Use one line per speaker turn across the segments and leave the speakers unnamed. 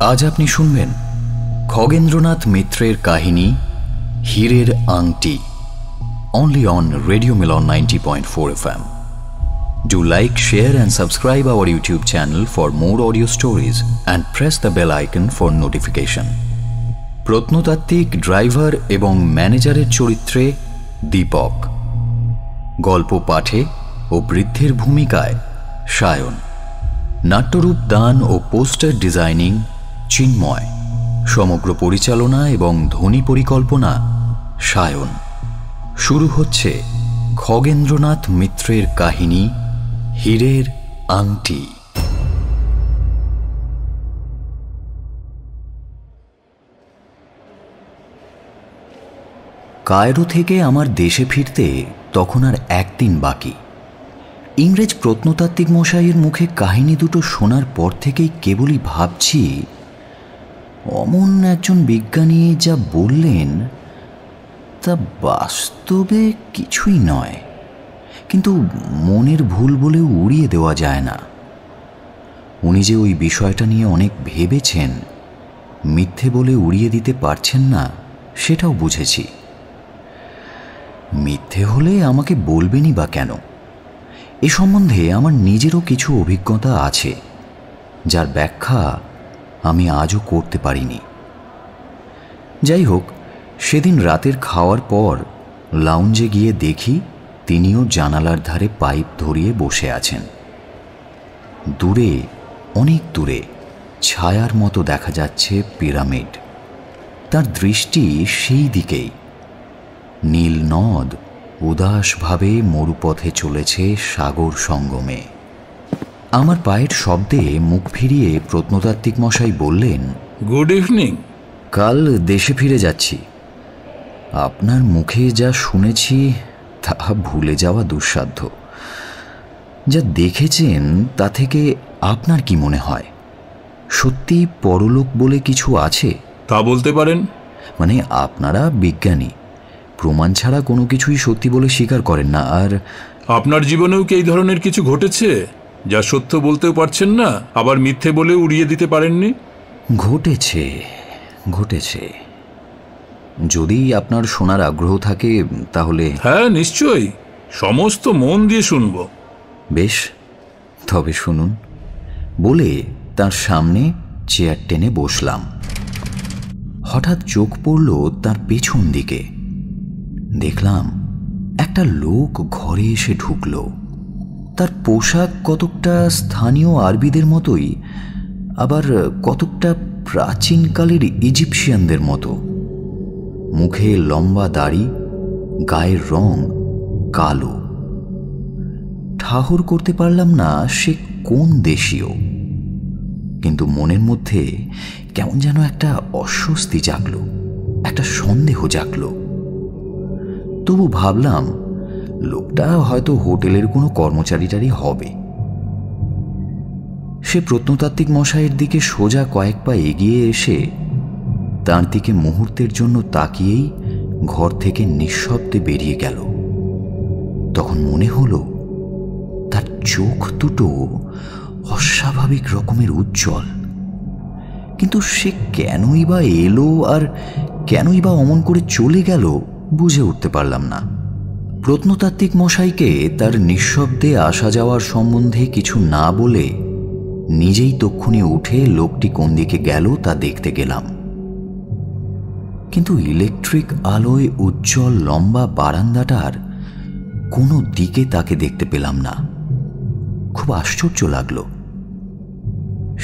আজ আপনি শুনবেন খগেন্দ্রনাথ মিত্রের কাহিনী হীরের আংটি, only on Radio Milan 90.4 FM. Do like, share and subscribe our YouTube channel for more audio stories and press the bell icon for notification. প্রত্নতাত্ত্বিক, ড্রাইভার এবং ম্যানেজারের চরিত্রে দীপক, গল্প পাঠে ও বৃদ্ধের ভূমিকায় সায়ন, নাট্যরূপ দান ও পোস্টার ডিজাইনিং চিন্ময়, সমগ্র পরিচালনা এবং ধ্বনি পরিকল্পনা সায়ন। শুরু হচ্ছে খগেন্দ্রনাথ মিত্রের কাহিনী হীরের আংটি। কায়রো থেকে আমার দেশে ফিরতে তখন আর একদিন বাকি। ইংরেজ প্রত্নতাত্ত্বিক মশাইয়ের মুখে কাহিনী দুটো শোনার পর থেকেই কেবলই ভাবছি, অমন একজন বিজ্ঞানী যা বললেন তা বাস্তবে কিছুই নয়, কিন্তু মনের ভুল বলে উড়িয়ে দেওয়া যায় না। উনি যে ওই বিষয়টা নিয়ে অনেক ভেবেছেন, মিথ্যে বলে উড়িয়ে দিতে পারছেন না সেটাও বুঝেছি। মিথ্যে হলে আমাকে বলবেনই বা কেন? এ সম্বন্ধে আমার নিজেরও কিছু অভিজ্ঞতা আছে, যার ব্যাখ্যা আমি আজও করতে পারিনি। যাই হোক, সেদিন রাতের খাওয়ার পর লাউঞ্জে গিয়ে দেখি তিনিও জানালার ধারে পাইপ ধরিয়ে বসে আছেন। দূরে, অনেক দূরে ছায়ার মতো দেখা যাচ্ছে পিরামিড। তার দৃষ্টি সেই দিকেই। নীল নদ উদাসভাবে মরুপথে চলেছে সাগর সঙ্গমে। আমার পায়ের শব্দে মুখ ফিরিয়ে প্রত্নতাত্ত্বিক মশাই বললেন,
গুড ইভিনিং।
কাল দেশে ফিরে যাচ্ছি। আপনার মুখে যা শুনেছি তা ভুলে যাওয়া দুঃসাধ্য। যা দেখেছেন তা থেকে আপনার কি মনে হয়? সত্যি পরলোক বলে কিছু আছে?
তা বলতে পারেন।
মানে আপনারা বিজ্ঞানী, প্রমাণ ছাড়া কোনো কিছুই সত্যি বলে স্বীকার করেন না। আর
আপনার জীবনেও কি এই ধরনের কিছু ঘটেছে যা সত্য বলতেও পারছেন না, আবার মিথ্যে বলে উড়িয়ে দিতে পারেননি?
ঘটেছে, ঘটেছে। যদি আপনার শোনার আগ্রহ থাকে তাহলে।
হ্যাঁ, নিশ্চয়ই, সমস্ত মন দিয়ে শুনব।
বেশ, তবে শুনুন বলে তার সামনে চেয়ার টেনে বসলাম। হঠাৎ চোখ পড়ল তার পেছন দিকে। দেখলাম একটা লোক ঘরে এসে ঢুকল। তার পোশাক কতকটা স্থানীয় আরবিদের মতোই, আবার কতকটা প্রাচীনকালের ইজিপশিয়ানদের মতো। মুখে লম্বা দাড়ি, গায়ের রং কালো। ঠাহর করতে পারলাম না সে কোন দেশীয়, কিন্তু মনের মধ্যে কেমন যেন একটা অস্বস্তি জাগল, একটা সন্দেহ জাগল। তবু ভাবলাম লোকটা হয়তো হোটেলের কোনো কর্মচারীটারই হবে। সে প্রত্নতাত্ত্বিক মশাইয়ের দিকে সোজা কয়েক পা এগিয়ে এসে তার দিকে মুহূর্তের জন্য তাকিয়েই ঘর থেকে নিঃশব্দে বেরিয়ে গেল। তখন মনে হলো তার চোখ দুটো অস্বাভাবিক রকমের উজ্জ্বল, কিন্তু সে কেনই বা এলো আর কেনই বা অমন করে চলে গেল বুঝে উঠতে পারলাম না। প্রত্নতাত্ত্বিক মশাইকে তার নিঃশব্দে আসা যাওয়ার সম্বন্ধে কিছু না বলে নিজেই তক্ষুনি উঠে লোকটি কোন দিকে গেল তা দেখতে গেলাম। কিন্তু ইলেকট্রিক আলোয় উজ্জ্বল লম্বা বারান্দাটার কোনো দিকে তাকে দেখতে পেলাম না। খুব আশ্চর্য লাগলো।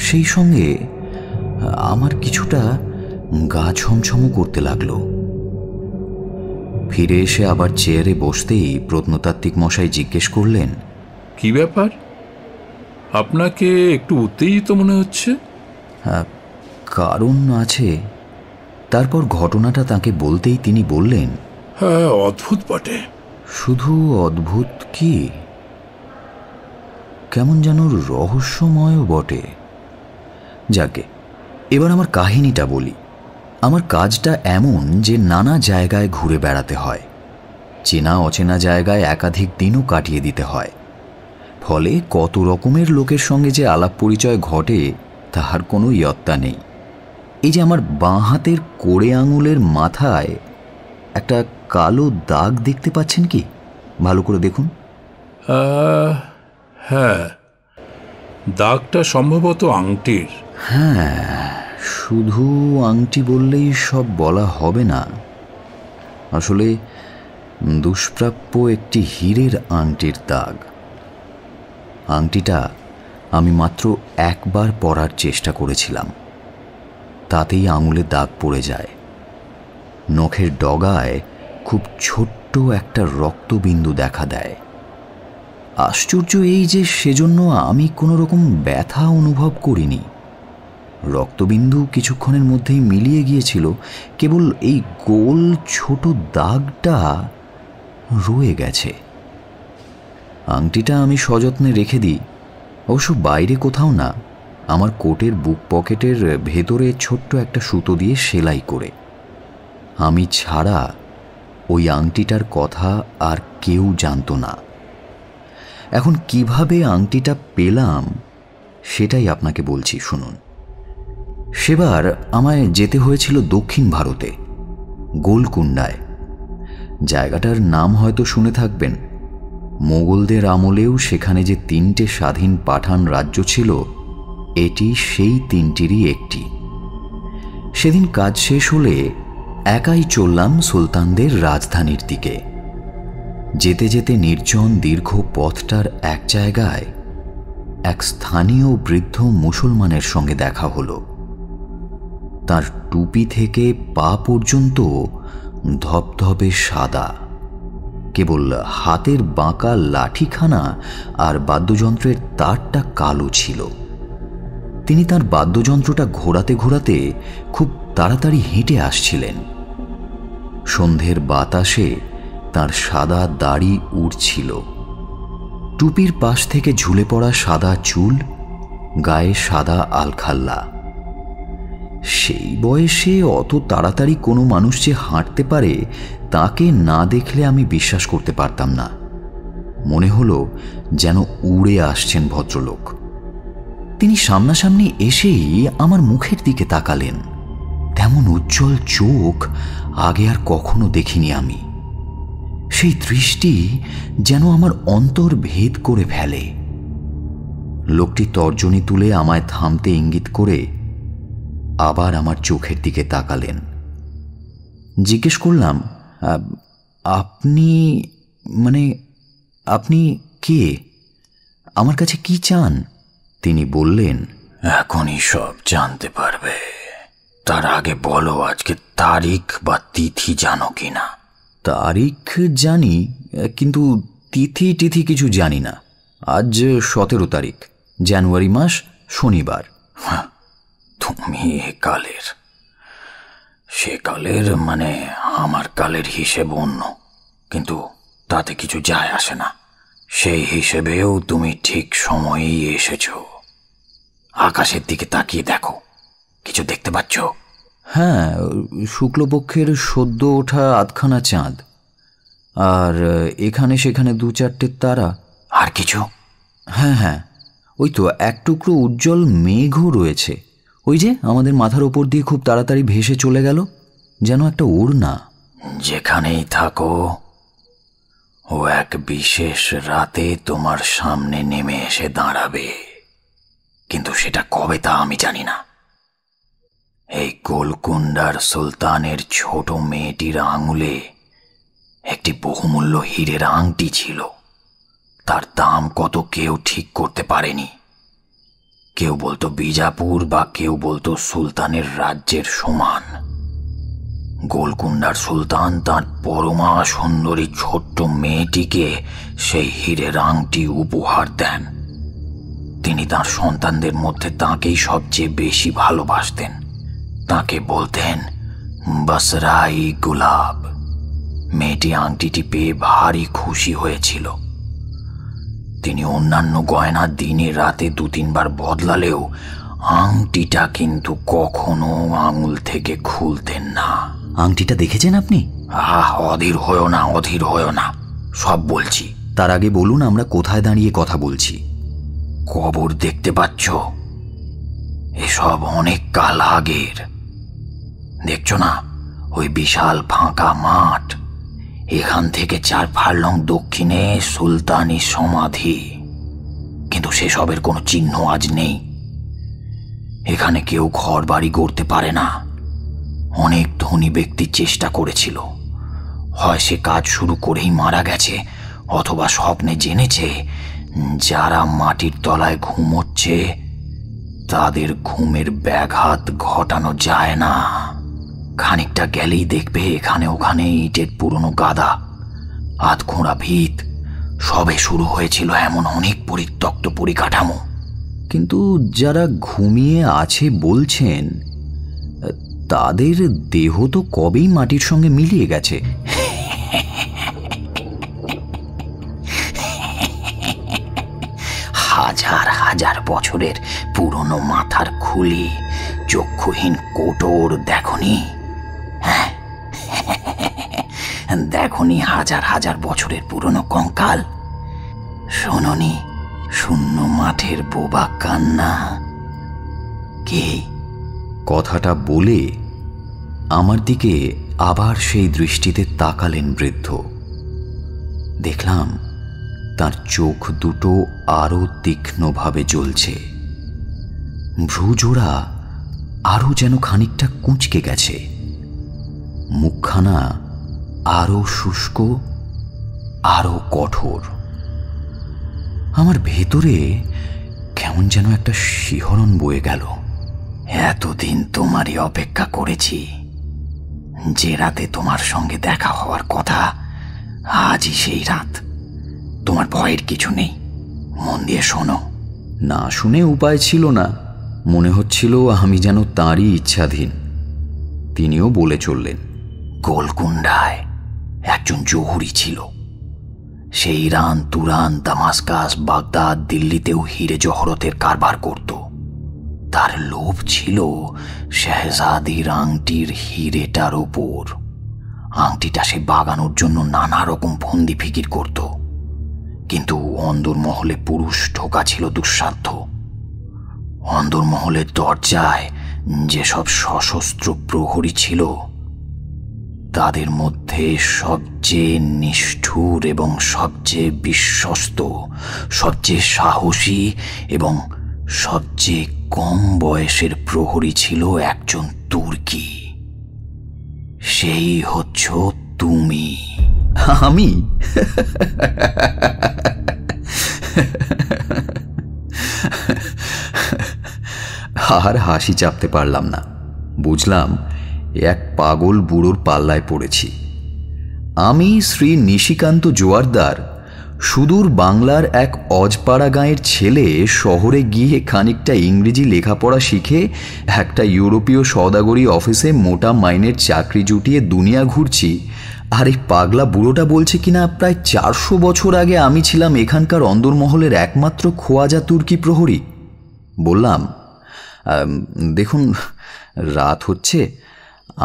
সেই সঙ্গে আমার কিছুটা গা ছমছম করতে লাগলো। ফিরে এসে আবার চেয়ারে বসতেই প্রত্নতাত্ত্বিক মশাই জিজ্ঞেস করলেন,
কি ব্যাপার? আপনাকে একটু উত্তেজিত মনে হচ্ছে।
কারণ আছে। তারপর ঘটনাটা তাকে বলতেই তিনি বললেন,
হ্যাঁ, অদ্ভুত বটে।
শুধু অদ্ভুত কি, কেমন যেন রহস্যময় বটে। যাকে এবার আমার কাহিনীটা বলি। আমার কাজটা এমন যে নানা জায়গায় ঘুরে বেড়াতে হয়, চেনা অচেনা জায়গায় একাধিক দিনও কাটিয়ে দিতে হয়। ফলে কত রকমের লোকের সঙ্গে যে আলাপ পরিচয় ঘটে তাহার কোনো ইয়ত্তা নেই। এই যে আমার বাঁ হাতের কোড়ে আঙুলের মাথায় একটা কালো দাগ দেখতে পাচ্ছেন কি? ভালো করে দেখুন।
হ্যাঁ, দাগটা সম্ভবত আংটির।
হ্যাঁ, শুধু আংটি বললেই সব বলা হবে না। আসলে দুষ্প্রাপ্য একটি হীরের আংটির দাগ। আংটিটা আমি মাত্র একবার পরার চেষ্টা করেছিলাম, তাতেই আঙুলে দাগ পড়ে যায়। নখের ডগায় খুব ছোট্ট একটা রক্তবিন্দু দেখা দেয়। আশ্চর্য এই যে সেজন্য আমি কোনো রকম ব্যথা অনুভব করিনি। রক্তবিন্দু কিছুক্ষণের মধ্যেই মিলিয়ে গিয়েছিল, কেবল এই গোল ছোট দাগটা রয়ে গেছে। আংটিটা আমি সযত্নে রেখে দিই, অবশ্য বাইরে কোথাও না, আমার কোটের বুক পকেটের ভেতরে ছোট্ট একটা সুতো দিয়ে সেলাই করে। আমি ছাড়া ওই আংটিটার কথা আর কেউ জানত না। এখন কিভাবে আংটিটা পেলাম সেটাই আপনাকে বলছি, শুনুন। সেবার আমায় যেতে হয়েছিল দক্ষিণ ভারতে, গোলকুন্ডায়। জায়গাটার নাম হয়তো শুনে থাকবেন। মোগলদের আমলেও সেখানে যে 3টে স্বাধীন পাঠান রাজ্য ছিল, এটি সেই 3টিরই একটি। সেদিন কাজ শেষ হলে একাই চললাম সুলতানদের রাজধানীর দিকে। যেতে যেতে নির্জন দীর্ঘ পথটার এক জায়গায় এক স্থানীয় বৃদ্ধ মুসলমানের সঙ্গে দেখা হলো। তার টুপি থেকে পা পর্যন্ত ধবধবে সাদা, কেবল হাতের বাঁকা লাঠিখানা আর বাদ্যযন্ত্রের তারটা কালো ছিল। তিনি তার বাদ্যযন্ত্রটা ঘোরাতে ঘোরাতে খুব তাড়াতাড়ি হেঁটে আসছিলেন। সন্ধ্যের বাতাসে তার সাদা দাড়ি উড়ছিল। টুপির পাশ থেকে ঝুলে পড়া সাদা চুল, গায়ে সাদা আলখাল্লা। সেই বয়সে অত তাড়াতাড়ি কোনো মানুষ যে হাঁটতে পারে, তাকে না দেখলে আমি বিশ্বাস করতে পারতাম না। মনে হলো যেন উড়ে আসছেন ভদ্রলোক। তিনি সামনাসামনি এসেই আমার মুখের দিকে তাকালেন। তেমন উজ্জ্বল চোখ আগে আর কখনো দেখিনি আমি। সেই দৃষ্টি যেন আমার অন্তর ভেদ করে ফেলে। লোকটি তর্জনী তুলে আমায় থামতে ইঙ্গিত করে আবার আমার চোখের দিকে তাকালেন। জিজ্ঞেস করলাম, আপনি কে? আমার কাছে কি চান? তিনি বললেন,
এখনই সব জানতে পারবে। তার আগে বলো, আজকে তারিখ বা তিথি জানো কিনা?
তারিখ জানি, কিন্তু তিথি কিছু জানি না। আজ 17 তারিখ, জানুয়ারি মাস, শনিবার।
তুমি কালের, সে কালের মানে আমার কালের হিসেব অন্য, কিন্তু তাতে কিছু যায় আসে না। সেই হিসেবেও তুমি ঠিক সময়েই এসেছো। আকাশের দিকে তাকিয়ে দেখো, কিছু দেখতে পাচ্ছ?
হ্যাঁ, শুক্লপক্ষের সদ্য ওঠা আধখানা চাঁদ, আর এখানে সেখানে 2-4টে তারা।
আর কিছু?
হ্যাঁ, ওই তো এক টুকরো উজ্জ্বল মেঘও রয়েছে। ওই যে আমাদের মাথার ওপর দিয়ে খুব তাড়াতাড়ি ভেসে চলে গেল, যেন একটা ওড়না।
যেখানেই থাকো, ও এক বিশেষ রাতে তোমার সামনে নেমে এসে দাঁড়াবে, কিন্তু সেটা কবে তা আমি জানি না। এই গোলকুন্ডার সুলতানের ছোট মেয়েটির আঙুলে একটি বহুমূল্য হীরের আংটি ছিল। তার দাম কত কেউ ঠিক করতে পারেনি। কেউ বলতো বিজাপুর, বা কেউ বলতো সুলতানের রাজ্যের সমান। গোলকুন্ডার সুলতান তার পরমা সুন্দরী ছোট্ট মেয়েটিকে সেই হীরের আংটি উপহার দেন। তিনি তার সন্তানদের মধ্যে তাকেই সবচেয়ে বেশি ভালোবাসতেন। তাকে বলতেন বসরাই গুলাব। মেয়েটি আংটিটি পেয়ে ভারী খুশি হয়েছিল। তিনি অন্যান্য গয়না দিনে রাতে 2-3 বার বদলালেও আংটিটা কিন্তু কখনো আঙুল থেকে খুলতেন না।
আংটিটা দেখেছেন আপনি?
অধীর হয়েও না, সব বলছি।
তার আগে বলুন, আমরা কোথায় দাঁড়িয়ে কথা বলছি?
কবর দেখতে পাচ্ছ? এসব অনেক কাল আগের। দেখছো না ওই বিশাল ফাঁকা মাঠ? এখান থেকে 4 ফার্লং দক্ষিণে সুলতানি সমাধি, কিন্তু সেসবের কোনো চিহ্ন আজ নেই। এখানে কেউ ঘর বাড়ি গড়তে পারে না। অনেক ধনী ব্যক্তি চেষ্টা করেছিল, হয় সে কাজ শুরু করেই মারা গেছে, অথবা স্বপ্নে জেনেছে যারা মাটির তলায় ঘুমোচ্ছে তাদের ঘুমের ব্যাঘাত ঘটানো যায় না। খানিকটা গেলেই দেখবে এখানে ওখানে ইটের পুরনো গাদা, আধখোঁড়া ভিত, সবে শুরু হয়েছিল এমন অনেক পরিত্যক্ত পরিকাঠামো।
কিন্তু যারা ঘুমিয়ে আছে বলছেন, তাদের দেহ তো কবেই মাটির সঙ্গে মিলিয়ে গেছে।
হাজার হাজার বছরের পুরনো মাথার খুলি, চক্ষুহীন কোটর দেখনি? হ্যাঁ, দেখনি হাজার হাজার বছরের পুরনো কঙ্কাল? শোনোনি শূন্য মাঠের বোবা কান্না? কে?
কথাটা বলে আমার দিকে আবার সেই দৃষ্টিতে তাকালেন বৃদ্ধ। দেখলাম তার চোখ দুটো আরো তীক্ষ্ণভাবে জ্বলছে, ভ্রুজোড়া আরো যেন খানিকটা কুঁচকে গেছে, মুখখানা আরো শুষ্ক, আরো কঠোর। আমার ভেতরে কেমন যেন একটা শিহরণ বয়ে গেল।
এতদিন তোমারই অপেক্ষা করেছি। যে রাতে তোমার সঙ্গে দেখা হওয়ার কথা, আজই সেই রাত। তোমার ভয়ের কিছু নেই, মন দিয়ে শোনো।
না শুনে উপায় ছিল না। মনে হচ্ছিল আমি যেন তাঁরই ইচ্ছাধীন। তিনিও বলে চললেন,
গোলকুন্ডায় একজন জহুরি ছিল। সে ইরান, তুরান, দামাস্কাস, বাগদাদ, দিল্লিতেও হিরে জহরতের কারবার করত। তার লোভ ছিল শেহজাদির আংটির হিরেটার ওপর। আংটিটা সে বাগানোর জন্য নানা রকম ফন্দি ফিকির করত, কিন্তু অন্দরমহলে পুরুষ ঢোকা ছিল দুঃসাধ্য। অন্দরমহলের দরজায় যেসব সশস্ত্র প্রহরী ছিল, তাদের মধ্যে সবচেয়ে নিষ্ঠুর এবং সবচেয়ে বিশ্বস্ত, সবচেয়ে সাহসী এবং সবচেয়ে কম বয়সের প্রহরী ছিল একজন তুর্কি। সেই হচ্ছ তুমি।
আমি? আর হাসি চাপতে পারলাম না। বুঝলাম এক পাগল বুড়োর পাল্লায় পড়েছি। আমি শ্রী নিশিকান্ত জোয়ারদার, সুদূর বাংলার এক অজপাড়া গাঁয়ের ছেলে, শহরে গিয়ে খানিকটা ইংরেজি লেখাপড়া শিখে একটা ইউরোপীয় সওদাগরি অফিসে মোটা মাইনের চাকরি জুটিয়ে দুনিয়া ঘুরছি। আর এই পাগলা বুড়োটা বলছে কিনা প্রায় 400 বছর আগে আমি ছিলাম এখানকার অন্দরমহলের একমাত্র খোয়াজা তুর্কি প্রহরী। বললাম, দেখুন রাত হচ্ছে,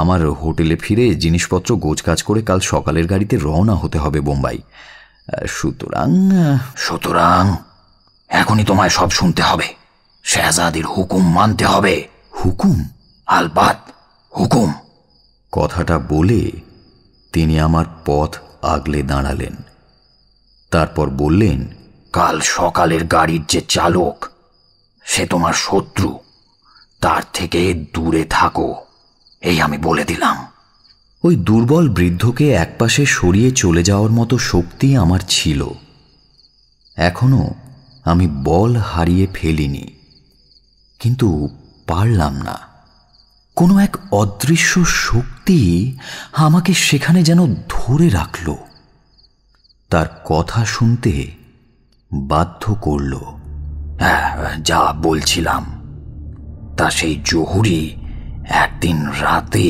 আমার হোটেলে ফিরে জিনিসপত্র গোছগাছ করে কাল সকালের গাড়িতে রওনা হতে হবে বোম্বাই।
সুতরাং এখনই তোমায় সব শুনতে হবে। শেহজাদির হুকুম মানতে হবে।
হুকুম?
আলবাত হুকুম।
কথাটা বলে তিনি আমার পথ আগলে দাঁড়ালেন। তারপর বললেন,
কাল সকালের গাড়ির যে চালক, সে তোমার শত্রু। তার থেকে দূরে থাকো, এই আমি বলে দিলাম।
ওই দুর্বল বৃদ্ধকে একপাশে সরিয়ে চলে যাওয়ার মতো শক্তি আমার ছিল। এখনো আমি বল হারিয়ে ফেলিনি, কিন্তু পারলাম না। কোনো এক অদৃশ্য শক্তি আমাকে সেখানে যেন ধরে রাখল, তার কথা শুনতে বাধ্য করল।
যা বলছিলাম, তা সেই জহুরি একদিন রাতে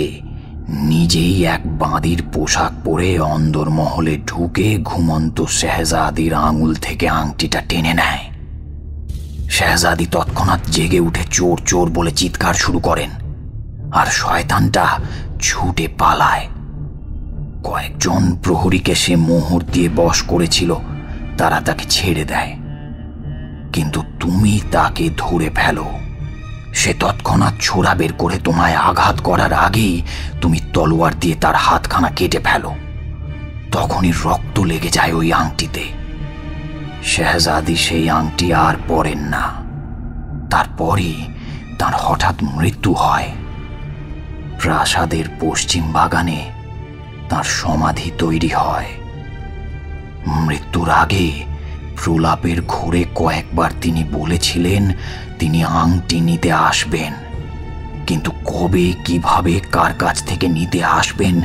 নিজেই এক বাঁদির পোশাক পরে অন্দরমহলে ঢুকে ঘুমন্ত শেহজাদির আঙুল থেকে আংটিটা টেনে নেয়। শেহজাদি তৎক্ষণাৎ জেগে উঠে চোর চোর বলে চিৎকার শুরু করেন, আর শয়তানটা ছুটে পালায়। কয়েকজন প্রহরীকে সে মোহর দিয়ে বশ করেছিল, তারা তাকে ছেড়ে দেয়, কিন্তু তুমি তাকে ধরে ফেলো। সে তৎক্ষণাৎ ছোরা বের করে তোমায় আঘাত করার আগেই তুমি তলোয়ার দিয়ে তার হাতখানা কেটে ফেলো। তখনই রক্ত লেগে যায় ওই আংটিতে। শেহজাদি সেই আংটি আর পরেন না। তারপরই তার হঠাৎ মৃত্যু হয়। প্রাসাদের পশ্চিম বাগানে তার সমাধি তৈরি হয়। মৃত্যুর আগে প্রলাপের ঘোরে কয়েকবার তিনি বলেছিলেন তিনি আংটি নিতে আসবেন, কিন্তু কবে, কিভাবে, কার কাছ থেকে নিতে আসবেন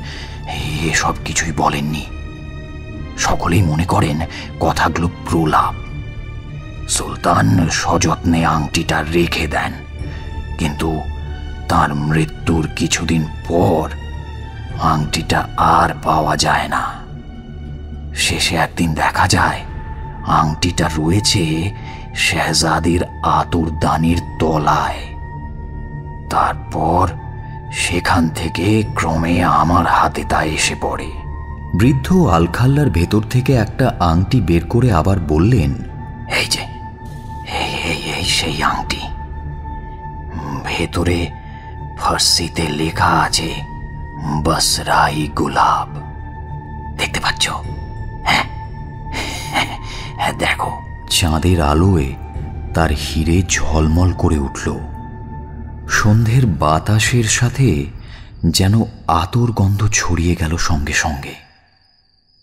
এসব কিছুই বলেননি। সকলেই মনে করেন কথাগুলো প্রলাপ। সুলতান সযত্নে আংটিটা রেখে দেন, কিন্তু তার মৃত্যুর কিছুদিন পর আংটিটা আর পাওয়া যায় না। শেষে একদিন দেখা যায় আংটিটা রয়েছে শেহজাদির আতুরদানির তলায়। তারপর সেখান থেকে ক্রমে আমার হাতে তা এসে পড়ে।
বৃদ্ধ আলখাল্লার ভেতর থেকে একটা আংটি বের করে আবার বললেন,
এই যে এই সেই আংটি। ভেতরে ফার্সিতে লেখা আছে বসরাই গুলাব। দেখতে পাচ্ছ? হ্যাঁ, দেখো।
চাঁদের আলোয় তার হিরে ঝলমল করে উঠল। সন্ধ্যের বাতাসের সাথে যেন আতর গন্ধ ছড়িয়ে গেল সঙ্গে সঙ্গে।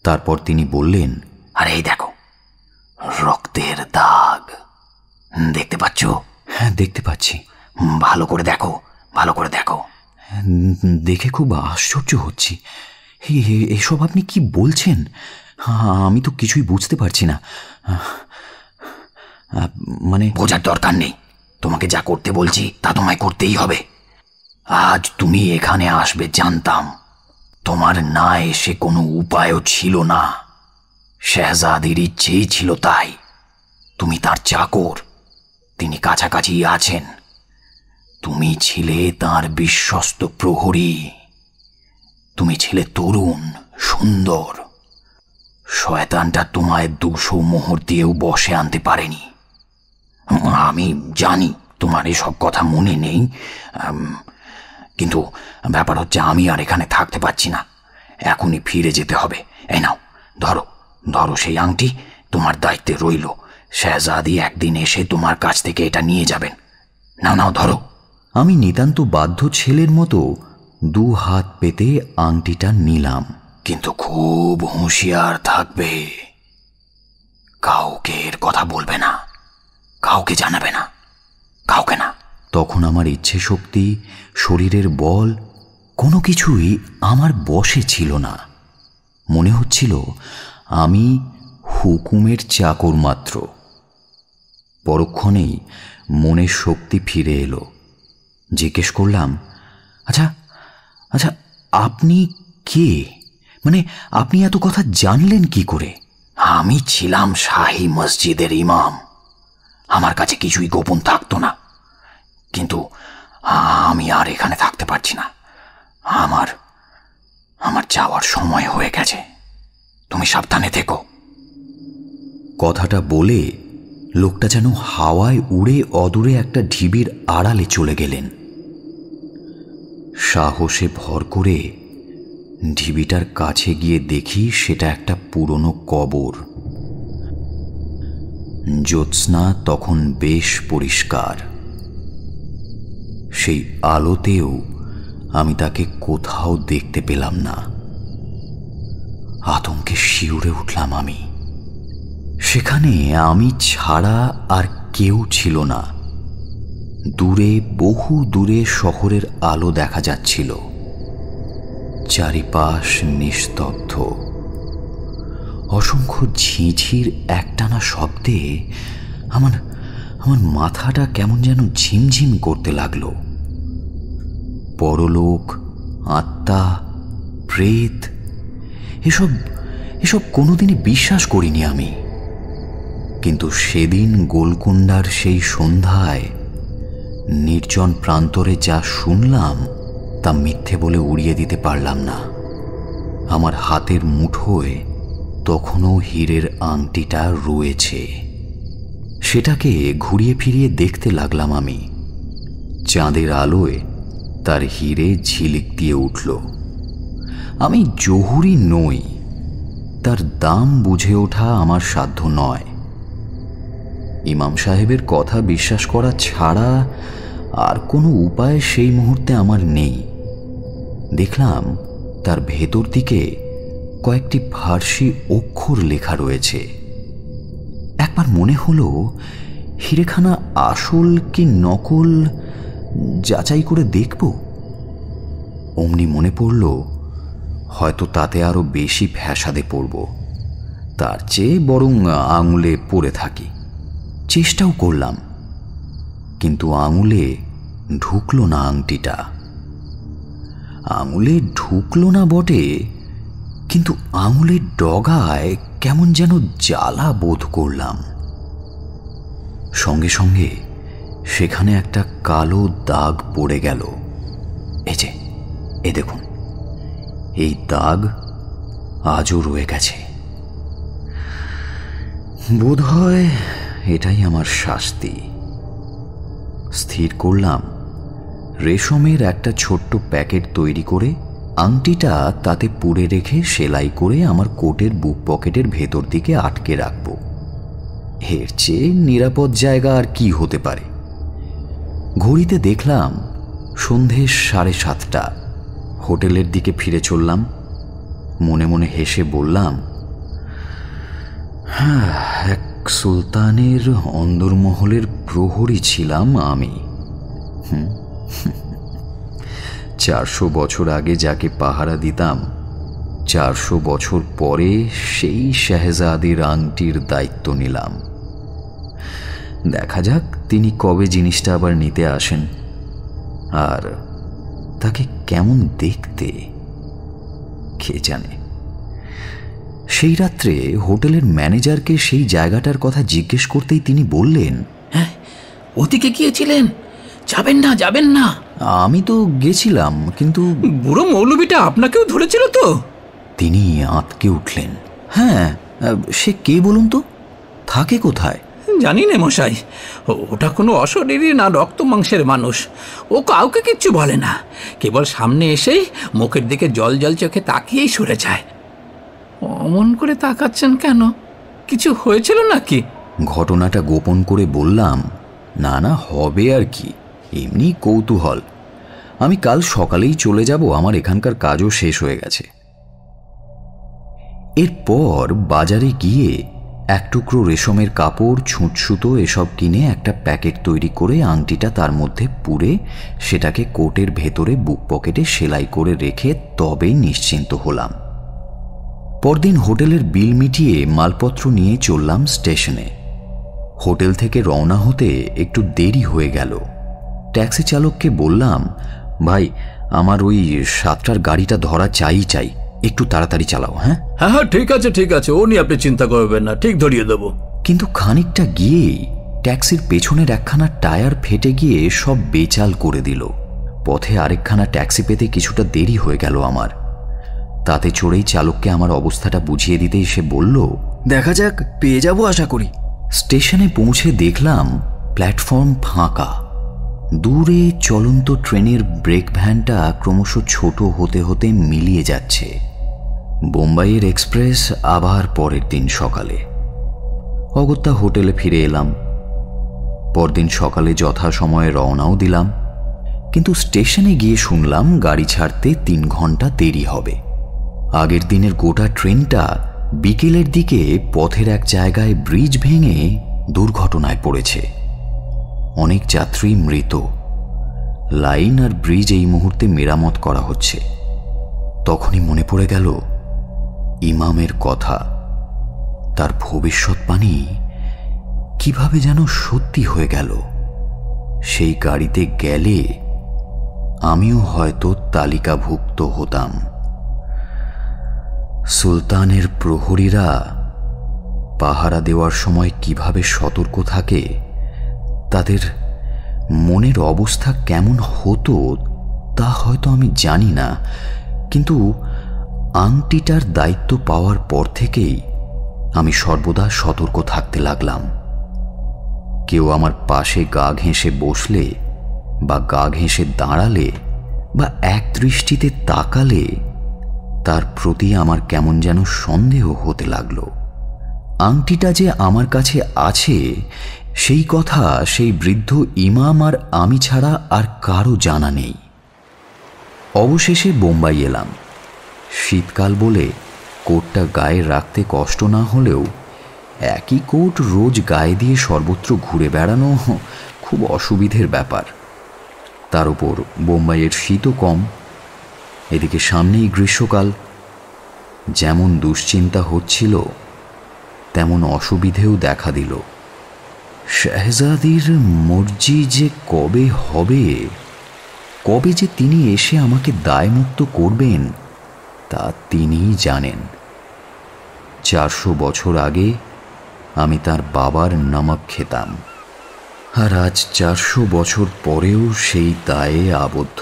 তারপর তিনি বললেন,
আর এই দেখো, রক্তের দাগ। দেখতে পাচ্ছ?
হ্যাঁ, দেখতে পাচ্ছি।
ভালো করে দেখো, ভালো করে দেখো।
দেখে খুব আশ্চর্য হচ্ছি। এসব আপনি কি বলছেন? আমি তো কিছুই বুঝতে পারছি না। মানে
বোঝার দরকার নেই। তোমাকে যা করতে বলছি তা তোমায় করতেই হবে। আজ তুমি এখানে আসবে জানতাম। তোমার না এসে কোনো উপায়ও ছিল না। শেহজাদির ইচ্ছেই ছিল তাই। তুমি তার চাকর, তিনি কাছাকাছি আছেন। তুমি ছিলে তার বিশ্বস্ত প্রহরী। তুমি ছিলে তরুণ, সুন্দর। শয়তানটা তোমায় 200 মোহর দিয়েও বশে আনতে পারেনি। আমি জানি তোমার এসব কথা মনে নেই, কিন্তু ব্যাপার হচ্ছে আমি আর এখানে থাকতে পারছি না। এখনই ফিরে যেতে হবে। এই নাও, ধরো ধরো সেই আংটি, তোমার দায়িত্বে রইল। শেহজাদি একদিন এসে তোমার কাছ থেকে এটা নিয়ে যাবেন। নাও নাও, ধরো।
আমি নিতান্ত বাধ্য ছেলের মতো 2 হাত পেতে আংটিটা নিলাম।
কিন্তু খুব হুঁশিয়ার থাকবে। কাউকে এর কথা বলবে না, কাউকে জানাবে না, কাউকে না।
তখন আমার ইচ্ছে শক্তি, শরীরের বল কোনো কিছুই আমার বশে ছিল না। মনে হচ্ছিল আমি হুকুমের চাকর মাত্র। পরক্ষণেই মনের শক্তি ফিরে এলো। জিজ্ঞেস করলাম, আচ্ছা আচ্ছা, আপনি কে? মানে আপনি এত কথা জানলেন কি করে?
আমি ছিলাম শাহী মসজিদের ইমাম। আমার কাছে কিছুই গোপন থাকতো না। কিন্তু আমি আর এখানে থাকতে পারছি না। আমার যাওয়ার সময় হয়ে গেছে। তুমি সাবধানে থেকো।
কথাটা বলে লোকটা যেন হাওয়ায় উড়ে অদূরে একটা ঢিবির আড়ালে চলে গেলেন। সাহসে ভর করে ঢিবিটার কাছে গিয়ে দেখি সেটা একটা পুরনো কবর। জ্যোৎস্না তখন বেশ পরিষ্কার। সেই আলোতেও আমি তাকে কোথাও দেখতে পেলাম না। আতঙ্কে শিউরে উঠলাম আমি। সেখানে আমি ছাড়া আর কেউ ছিল না। দূরে, বহু দূরে শহরের আলো দেখা যাচ্ছিল। চারিপাশ নিস্তব্ধ। অসংখ্য ঝিঝির একটানা শব্দে আমার মাথাটা কেমন যেন ঝিমঝিম করতে লাগলো। পরলোক, আত্মা, প্রেত এসব কোনোদিনই বিশ্বাস করিনি আমি। কিন্তু সেদিন গোলকুন্ডার সেই সন্ধ্যায় নির্জন প্রান্তরে যা শুনলাম তা মিথ্যে বলে উড়িয়ে দিতে পারলাম না। আমার হাতের মুঠোয় তখনও হীরের আংটিটা রয়েছে। সেটাকে ঘুরিয়ে ফিরিয়ে দেখতে লাগলাম আমি। চাঁদের আলোয় তার হিরে ঝিলিক দিয়ে উঠল। আমি জহুরি নই, তার দাম বুঝে ওঠা আমার সাধ্য নয়। ইমাম সাহেবের কথা বিশ্বাস করা ছাড়া আর কোনো উপায় সেই মুহূর্তে আমার নেই। দেখলাম তার ভেতর দিকে কয়েকটি ফার্সি অক্ষর লেখা রয়েছে। একবার মনে হলো হিরেখানা আসল কি নকল যাচাই করে দেখব। অমনি মনে পড়ল হয়তো তাতে আরো বেশি ফ্যাসাদে পড়ব, তার চেয়ে বরং আঙুলে পড়ে থাকি। চেষ্টাও করলাম, কিন্তু আঙুলে ঢুকল না আংটিটা। আঙুলে ঢুকলো না বটে, কিন্তু আঙুলের ডগায় কেমন যেন জ্বালা বোধ করলাম। সঙ্গে সঙ্গে সেখানে একটা কালো দাগ পড়ে গেল। এই যে, এ দেখুন, এই দাগ আজও রয়ে গেছে। বোধহয় এটাই আমার শাস্তি। স্থির করলাম রেশমের একটা ছোট্ট প্যাকেট তৈরি করে আংটিটা তাতে পুড়ে রেখে সেলাই করে আমার কোটের বুক পকেটের ভেতর দিকে আটকে রাখব। এর চেয়ে নিরাপদ জায়গা আর কি হতে পারে। ঘড়িতে দেখলাম সন্ধে 7:30। হোটেলের দিকে ফিরে চললাম। মনে মনে হেসে বললাম, হ্যাঁ, এক সুলতানের অন্দরমহলের প্রহরী ছিলাম আমি। 400 বছর আগে যাকে পাহারা দিতাম, 400 বছর পরে সেই শাহজাদির আংটির দায়িত্ব নিলাম। দেখা যাক তিনি কবে জিনিসটা আবার নিতে আসেন, আর তাকে কেমন দেখতে কে জানে। সেই রাত্রে হোটেলের ম্যানেজারকে সেই জায়গাটার কথা জিজ্ঞেস করতেই তিনি বললেন,
হ্যাঁ, ওদিকে গিয়েছিলেন? যাবেন না, যাবেন না।
আমি তো গেছিলাম, কিন্তু
বুড়ো মৌলবীটা আপনাকেও ধরেছিল তো?
তিনি আঁতকে উঠলেন। হ্যাঁ, সে কে বলুন তো, থাকে কোথায়?
জানি না মশাই, ওটা কোনো অশরীরী না রক্ত মাংসের মানুষ। ও কাউকে কিচ্ছু বলে না, কেবল সামনে এসেই মুখের দিকে জল জল চোখে তাকিয়েই সরে যায়। অমন করে তাকাচ্ছেন কেন? কিছু হয়েছিল নাকি?
ঘটনাটা গোপন করে বললাম, না না, হবে আর কি, এমনি কৌতূহল। আমি কাল সকালেই চলে যাব, আমার এখানকার কাজও শেষ হয়ে গেছে। এরপর বাজারে গিয়ে এক টুকরো রেশমের কাপড়, ছুঁচসুতো এসব কিনে একটা প্যাকেট তৈরি করে আংটিটা তার মধ্যে পুরে সেটাকে কোটের ভেতরে বুক পকেটে সেলাই করে রেখে তবেই নিশ্চিন্ত হলাম। পরদিন হোটেলের বিল মিটিয়ে মালপত্র নিয়ে চললাম স্টেশনে। হোটেল থেকে রওনা হতে একটু দেরি হয়ে গেল। ট্যাক্সি চালককে বললাম, ভাই, আমার ওই 7টার গাড়িটা ধরা চাই, একটু তাড়াতাড়ি চালাও। হ্যাঁ
হ্যাঁ, ঠিক আছে ঠিক আছে, ও নিয়ে আপনি চিন্তা করবেন না, ঠিক ধরিয়ে দেবো।
কিন্তু খানিকটা গিয়েই ট্যাক্সির পেছনের একখানা টায়ার ফেটে গিয়ে সব বেচাল করে দিল। পথে আরেকখানা ট্যাক্সি পেতে কিছুটা দেরি হয়ে গেল আমার। তাতে চড়েই চালককে আমার অবস্থাটা বুঝিয়ে দিতেই সে বলল,
দেখা যাক, পেয়ে যাব আশা করি।
স্টেশনে পৌঁছে দেখলাম প্ল্যাটফর্ম ফাঁকা। দূরে চলন্ত ট্রেনের ব্রেক ভ্যানটা ক্রমশ ছোট হতে হতে মিলিয়ে যাচ্ছে। বোম্বাইয়ের এক্সপ্রেস আবার পরের দিন সকালে। অগত্যা হোটেলে ফিরে এলাম। পরদিন সকালে যথাসময়ে রওনাও দিলাম, কিন্তু স্টেশনে গিয়ে শুনলাম গাড়ি ছাড়তে 3 ঘন্টা দেরি হবে। আগের দিনের গোটা ট্রেনটা বিকেলের দিকে পথের এক জায়গায় ব্রিজ ভেঙে দুর্ঘটনায় পড়েছে। অনেক যাত্রী মৃত। লাইন আর ব্রিজ এই মুহূর্তে মেরামত করা হচ্ছে। তখনই মনে পড়ে গেল ইমামের কথা। তার ভবিষ্যৎবাণী কিভাবে যেন সত্যি হয়ে গেল। সেই গাড়িতে গেলে আমিও হয়তো তালিকাভুক্ত হতাম। সুলতানের প্রহরীরা পাহারা দেওয়ার সময় কিভাবে সতর্ক থাকে, তাদের মনের অবস্থা কেমন হতো তা হয়তো আমি জানি না, কিন্তু আংটিটার দায়িত্ব পাওয়ার পর থেকেই আমি সর্বদা সতর্ক থাকতে লাগলাম। কেউ আমার পাশে গা ঘেঁষে বসলে বা গা ঘেঁষে দাঁড়ালে বা এক দৃষ্টিতে তাকালে তার প্রতি আমার কেমন যেন সন্দেহ হতে লাগলো। আংটিটা যে আমার কাছে আছে সেই কথা সেই বৃদ্ধ ইমাম আর আমি ছাড়া আর কারো জানা নেই। অবশেষে বোম্বাই এলাম। শীতকাল বলে কোটটা গায়ে রাখতে কষ্ট না হলেও একই কোট রোজ গায়ে দিয়ে সর্বত্র ঘুরে বেড়ানো খুব অসুবিধের ব্যাপার। তার উপর বোম্বাইয়ের শীতও কম, এদিকে সামনেই গ্রীষ্মকাল। যেমন দুশ্চিন্তা হচ্ছিল তেমন অসুবিধেও দেখা দিল। শেহজাদির মর্জি যে কবে হবে, কবে যে তিনি এসে আমাকে দায়মুক্ত করবেন তা তিনিই জানেন। 400 বছর আগে আমি তার বাবার নামক খেতাম, আর আজ 400 বছর পরেও সেই দায়ে আবদ্ধ।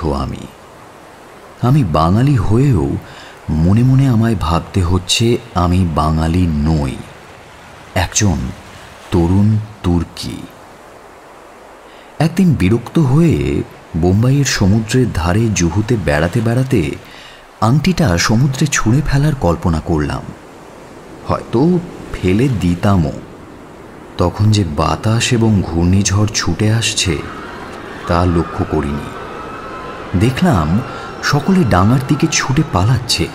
আমি বাঙালি হয়েও মনে মনে আমায় ভাবতে হচ্ছে আমি বাঙালি নই, একজন তরুণ তুর্কি। একদিন বিরক্ত হয়ে বোম্বাইয়ের সমুদ্রের ধারে জুহুতে বেড়াতে বেড়াতে আংটিটা সমুদ্রে ছুঁড়ে ফেলার কল্পনা করলাম। হয়তো ফেলে দিতামও। তখন যে বাতাস এবং ঘূর্ণিঝড় ছুটে আসছে তা লক্ষ্য করিনি। দেখলাম সকলে ডাঙার দিকে ছুটে পালাচ্ছে,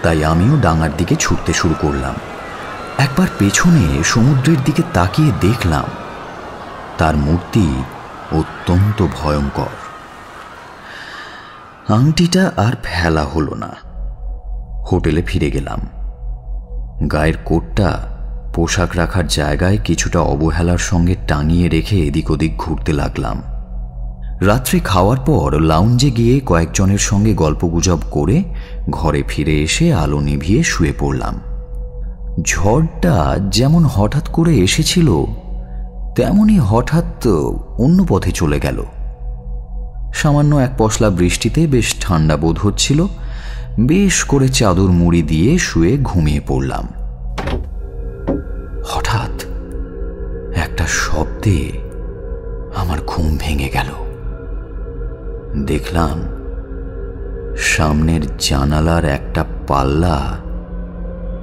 তাই আমিও ডাঙার দিকে ছুটতে শুরু করলাম। একবার পেছনে সমুদ্রের দিকে তাকিয়ে দেখলাম তার মূর্তি অত্যন্ত ভয়ঙ্কর। আংটিটা আর ফেলা হলো না। হোটেলে ফিরে গেলাম। গায়ের কোটটা পোশাক রাখার জায়গায় কিছুটা অবহেলার সঙ্গে টাঙিয়ে রেখে এদিক ওদিক ঘুরতে লাগলাম। রাত্রে খাওয়ার পর লাউঞ্জে গিয়ে কয়েকজনের সঙ্গে গল্পগুজব করে ঘরে ফিরে এসে আলো নিভিয়ে শুয়ে পড়লাম। ঝড়টা যেমন হঠাৎ করে এসেছিল তেমনই হঠাৎ অন্য পথে চলে গেল। সামান্য এক পশলা বৃষ্টিতে বেশ ঠান্ডা বোধ হচ্ছিল। বেশ করে চাদর মুড়ি দিয়ে শুয়ে ঘুমিয়ে পড়লাম। হঠাৎ একটা শব্দে আমার ঘুম ভেঙে গেল। দেখলাম সামনের জানালার একটা পাল্লা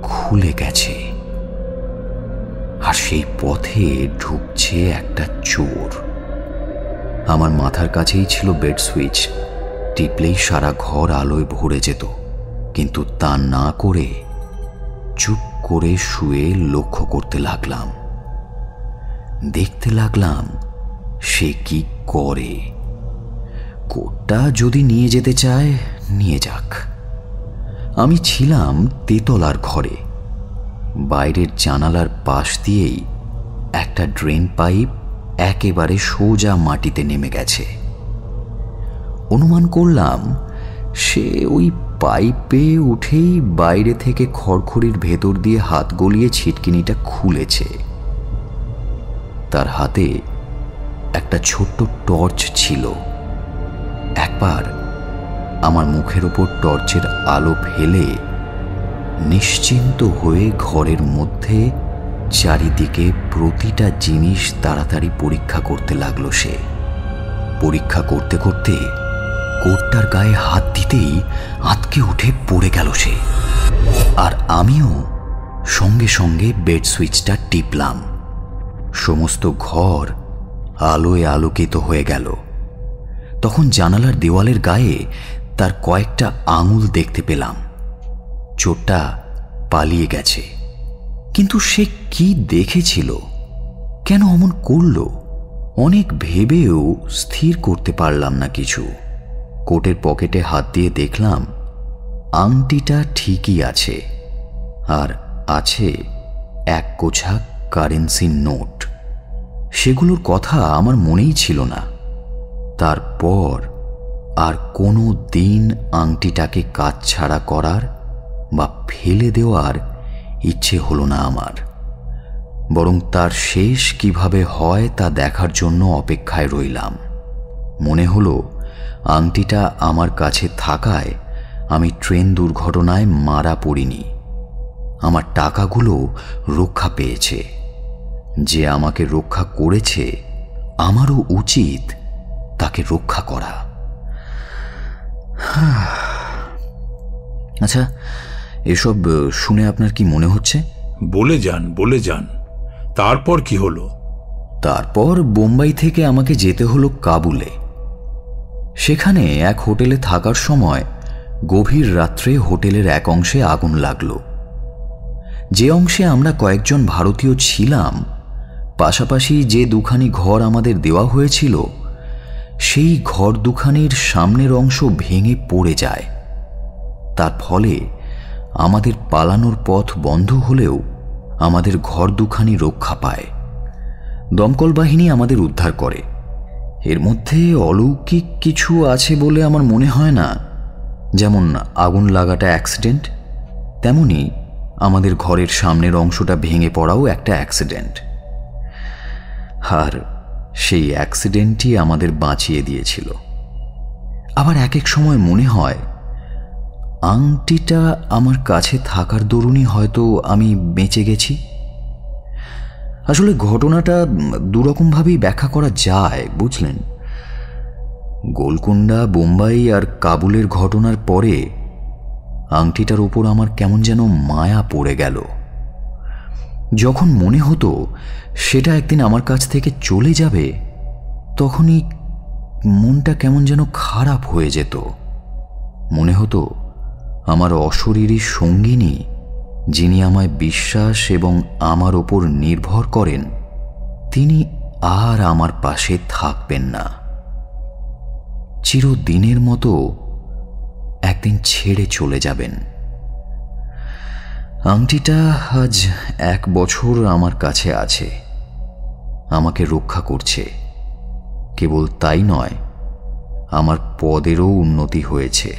খুলে গেছে, আর সেই পথে ঢুকছে একটা চোর। আমার মাথার কাছেই ছিল বেড সুইচ, টিপলেই সারা ঘর আলোয় ভরে যেত, কিন্তু তা না করে চুপ করে শুয়ে লক্ষ্য করতে লাগলাম। দেখতে লাগলাম সে কি করে। কোটটা যদি নিয়ে যেতে চায় নিয়ে যাক। আমি ছিলাম তেতলার ঘরে। বাইরের জানালার পাশ দিয়েই একটা ড্রেন পাইপ একেবারে সোজা মাটিতে নেমে গেছে। অনুমান করলাম সে ওই পাইপে উঠেই বাইরে থেকে খড়খড়ির ভেতর দিয়ে হাত গলিয়ে ছিটকিনিটা খুলেছে। তার হাতে একটা ছোট্ট টর্চ ছিল। একবার আমার মুখের ওপর টর্চের আলো ফেলে নিশ্চিন্ত হয়ে ঘরের মধ্যে চারিদিকে প্রতিটা জিনিস তাড়াতাড়ি পরীক্ষা করতে লাগলো। সে পরীক্ষা করতে করতে কোটটার গায়ে হাত দিতেই আঁতকে উঠে পড়ে গেল সে, আর আমিও সঙ্গে সঙ্গে বেড সুইচটা টিপলাম। সমস্ত ঘর আলোয় আলোকিত হয়ে গেল। তখন জানালার দেওয়ালের গায়ে তার কয়েকটা আঙুল দেখতে পেলাম। চোরটা পালিয়ে গেছে, কিন্তু সে কি দেখেছিল, কেন অমন করল, অনেক ভেবেও স্থির করতে পারলাম না কিছু। কোটের পকেটে হাত দিয়ে দেখলাম আংটিটা ঠিকই আছে, আর আছে এক গোছা কারেন্সির নোট। সেগুলোর কথা আমার মনেই ছিল না। তারপর আর কোনো দিন আংটিটাকে কাছছাড়া করার বা ফেলে দেওয়ার ইচ্ছে হলো না আমার, বরং তার শেষ কিভাবে হয় তা দেখার জন্য অপেক্ষায় রইলাম। মনে হলো আংটিটা আমার কাছে থাকায় আমি ট্রেন দুর্ঘটনায় মারা পড়িনি, আমার টাকাগুলো রক্ষা পেয়েছে। যে আমাকে রক্ষা করেছে আমারও উচিত তাকে রক্ষা করা। আচ্ছা, এসব শুনে আপনার কি মনে হচ্ছে?
বলে যান, তারপর কি হলো?
তারপর বোম্বাই থেকে আমাকে যেতে হলো কাবুলে। সেখানে এক হোটেলে থাকার সময় গভীর রাত্রে হোটেলের এক অংশে আগুন লাগলো। যে অংশে আমরা কয়েকজন ভারতীয় ছিলাম, পাশাপাশি যে দুখানি ঘর আমাদের দেওয়া হয়েছিল, সেই ঘর দুখানির সামনের অংশ ভেঙে পড়ে যায়। তার ফলে আমাদের পালানোর পথ বন্ধ হলেও আমাদের ঘর দুখানি রক্ষা পায়। দমকল বাহিনী আমাদের উদ্ধার করে। এর মধ্যে অলৌকিক কিছু আছে বলে আমার মনে হয় না। যেমন আগুন লাগাটা অ্যাক্সিডেন্ট, তেমনি আমাদের ঘরের সামনের অংশটা ভেঙে পড়াও একটা অ্যাক্সিডেন্ট। আর সেই অ্যাক্সিডেন্টই আমাদের বাঁচিয়ে দিয়েছিল। আবার এক এক সময় মনে হয় আংটিটা আমার কাছে থাকার দরুনই হয়তো আমি বেঁচে গেছি। আসলে ঘটনাটা দুরকমভাবেই ব্যাখ্যা করা যায়, বুঝলেন। গোলকুন্ডা, বোম্বাই আর কাবুলের ঘটনার পরে আংটিটার ওপর আমার কেমন যেন মায়া পড়ে গেল। যখন মনে হতো সেটা একদিন আমার কাছ থেকে চলে যাবে, তখনই মনটা কেমন যেন খারাপ হয়ে যেত। মনে হতো আমার অশরীরী সঙ্গিনী, যিনি আমায় বিশ্বাস এবং আমার ওপর নির্ভর করেন, তিনি আর আমার পাশে থাকবেন না। চিরদিনের মতো একদিন ছেড়ে চলে যাবেন। আংটিটা আজ 1 বছর আমার কাছে আছে, আমাকে রক্ষা করছে। কেবল তাই নয়, আমার পদেরও উন্নতি হয়েছে।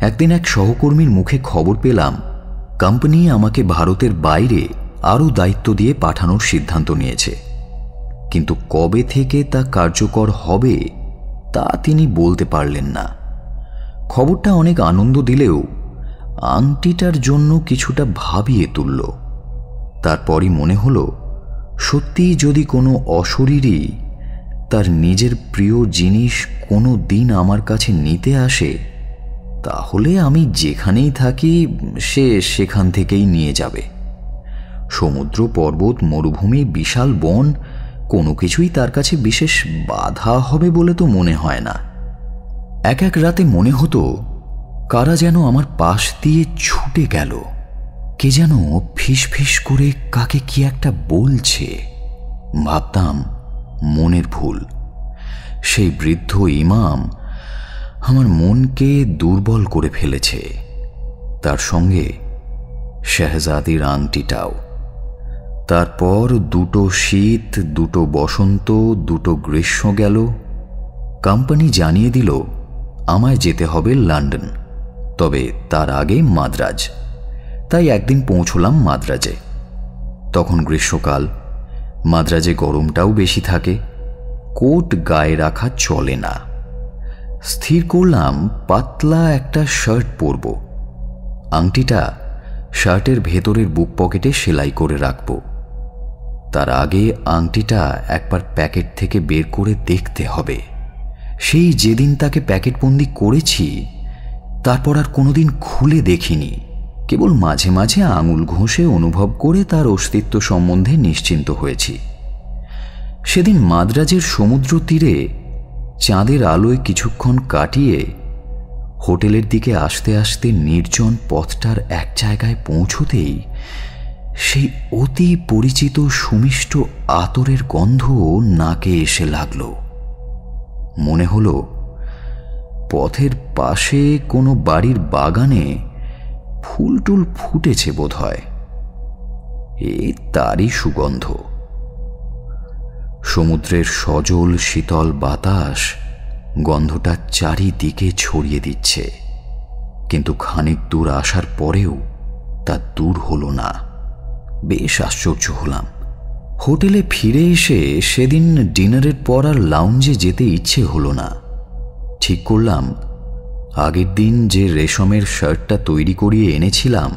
একদিন এক সহকর্মীর মুখে খবর পেলাম কোম্পানি আমাকে ভারতের বাইরে আরও দায়িত্ব দিয়ে পাঠানোর সিদ্ধান্ত নিয়েছে, কিন্তু কবে থেকে তা কার্যকর হবে তা তিনি বলতে পারলেন না। খবরটা অনেক আনন্দ দিলেও আংটিটার জন্য কিছুটা ভাবিয়ে তুলল। তারপরই মনে হলো, সত্যিই যদি কোনো অশরীরী তার নিজের প্রিয় জিনিস কোনো দিন আমার কাছে নিতে আসে, তাহলে আমি যেখানেই থাকি সে সেখান থেকেই নিয়ে যাবে। সমুদ্র, পর্বত, মরুভূমি, বিশাল বন, কোনো কিছুই তার কাছে বিশেষ বাধা হবে বলে তো মনে হয় না। এক এক রাতে মনে হতো কারা যেন আমার পাশ দিয়ে ছুটে গেল, কে যেন ফিস ফিস করে কাকে কি একটা বলছে। ভাবতাম মনের ভুল। সেই বৃদ্ধ ইমাম আমার মনকে দুর্বল করে ফেলেছে, তার সঙ্গে শেহজাদির আংটিটাও। তারপর 2টো শীত, 2টো বসন্ত, 2টো গ্রীষ্ম গেল। কোম্পানি জানিয়ে দিল আমায় যেতে হবে লন্ডন, তবে তার আগে মাদ্রাজ। তাই একদিন পৌঁছলাম মাদ্রাজে। তখন গ্রীষ্মকাল, মাদ্রাজে গরমটাও বেশি থাকে, কোট গায়ে রাখা চলে না। স্থির করলাম পাতলা একটা শার্ট পরব। আংটিটা শার্টের ভেতরের বুক পকেটে সেলাই করে রাখব। তার আগে আংটিটা একবার প্যাকেট থেকে বের করে দেখতে হবে। সেই যেদিন তাকে প্যাকেটবন্দি করেছি, তারপর আর কোনোদিন খুলে দেখিনি, কেবল মাঝে মাঝে আঙুল ঘষে অনুভব করে তার অস্তিত্ব সম্বন্ধে নিশ্চিন্ত হয়েছি। সেদিন মাদ্রাজের সমুদ্র তীরে চাঁদের আলোয় কিছুক্ষণ কাটিয়ে হোটেলের দিকে আসতে আসতে নির্জন পথটার এক জায়গায় পৌঁছতেই সেই অতি পরিচিত সুমিষ্ট আতরের গন্ধ নাকে এসে লাগল। মনে হলো পথের পাশে কোনো বাড়ির বাগানে ফুলটুল ফুটেছে বোধহয়, তারই সুগন্ধ। সমুদ্রের সজল শীতল বাতাস গন্ধটা চারিদিকে ছড়িয়ে দিচ্ছে, কিন্তু খানিক দূর আসার পরেও তা দূর হলো না। বেশ আশ্চর্য হলাম। হোটেলে ফিরে এসে সেদিন ডিনারের পর আর লাউঞ্জে যেতে ইচ্ছে হলো না। ঠিক করলাম আগের দিন যে রেশমের শার্টটা তৈরি করিয়ে এনেছিলাম,